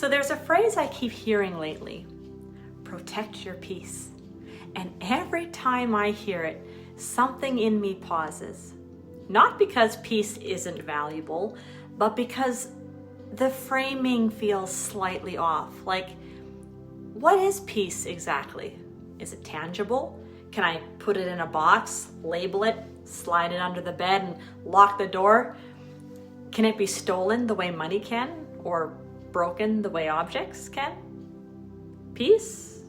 So there's a phrase I keep hearing lately: protect your peace. And every time I hear it, something in me pauses. Not because peace isn't valuable, but because the framing feels slightly off. Like, what is peace exactly? Is it tangible? Can I put it in a box, label it, slide it under the bed, and lock the door? Can it be stolen the way money can, or broken the way objects can? Peace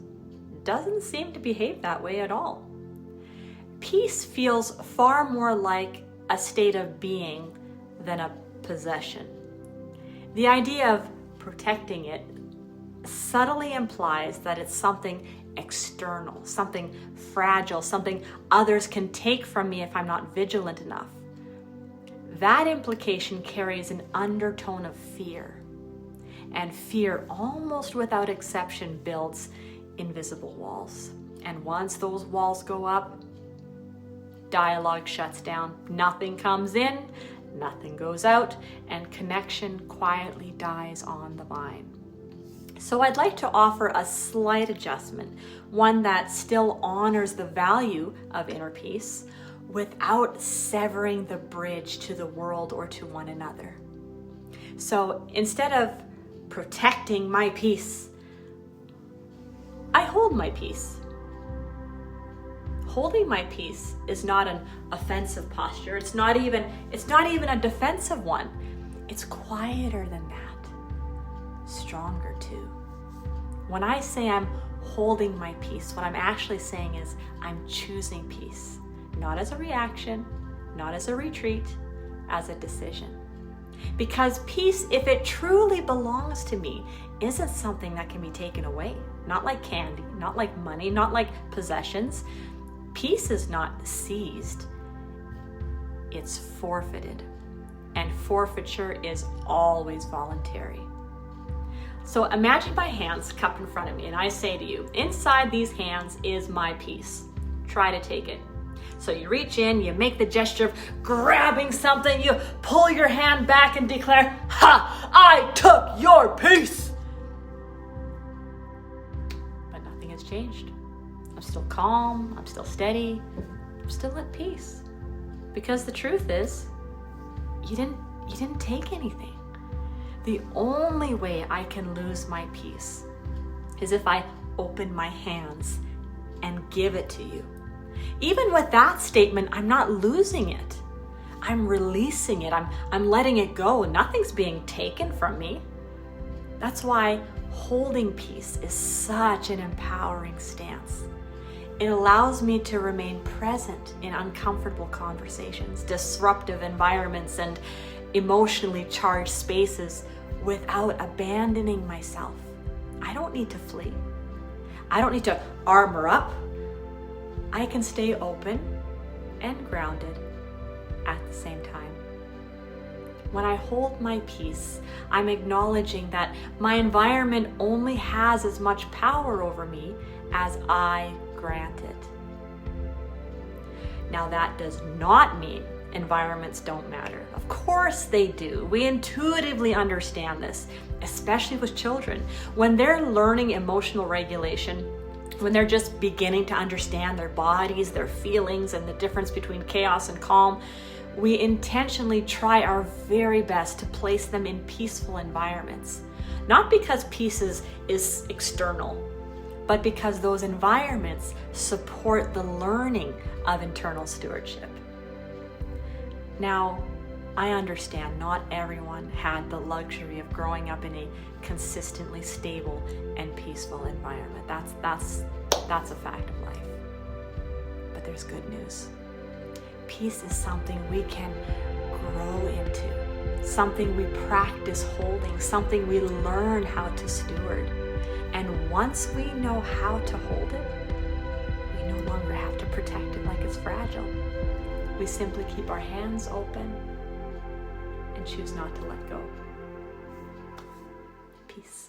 doesn't seem to behave that way at all. Peace feels far more like a state of being than a possession. The idea of protecting it subtly implies that it's something external, something fragile, something others can take from me if I'm not vigilant enough. That implication carries an undertone of fear, and fear, almost without exception, builds invisible walls. And once those walls go up, dialogue shuts down. Nothing comes in, nothing goes out, and connection quietly dies on the vine. So I'd like to offer a slight adjustment, one that still honors the value of inner peace without severing the bridge to the world or to one another. So instead of protecting my peace, I hold my peace. Holding my peace is not an offensive posture. It's not even a defensive one. It's quieter than that. Stronger too. When I say I'm holding my peace, what I'm actually saying is I'm choosing peace, not as a reaction, not as a retreat, as a decision. Because peace, if it truly belongs to me, isn't something that can be taken away. Not like candy, not like money, not like possessions. Peace is not seized, it's forfeited. And forfeiture is always voluntary. So imagine my hands cupped in front of me, and I say to you, inside these hands is my peace. Try to take it. So you reach in, you make the gesture of grabbing something, you pull your hand back and declare, "Ha! I took your peace!" But nothing has changed. I'm still calm, I'm still steady, I'm still at peace. Because the truth is, you didn't take anything. The only way I can lose my peace is if I open my hands and give it to you. Even with that statement, I'm not losing it. I'm releasing it. I'm letting it go. Nothing's being taken from me. That's why holding peace is such an empowering stance. It allows me to remain present in uncomfortable conversations, disruptive environments, and emotionally charged spaces without abandoning myself. I don't need to flee. I don't need to armor up. I can stay open and grounded at the same time. When I hold my peace, I'm acknowledging that my environment only has as much power over me as I grant it. Now, that does not mean environments don't matter. Of course they do. We intuitively understand this, especially with children. When they're learning emotional regulation, when they're just beginning to understand their bodies, their feelings, and the difference between chaos and calm, we intentionally try our very best to place them in peaceful environments. Not because peace is external, but because those environments support the learning of internal stewardship. Now, I understand not everyone had the luxury of growing up in a consistently stable and peaceful environment. That's a fact of life. But there's good news. Peace is something we can grow into, something we practice holding, something we learn how to steward. And once we know how to hold it, we no longer have to protect it like it's fragile. We simply keep our hands open and choose not to let go. Peace.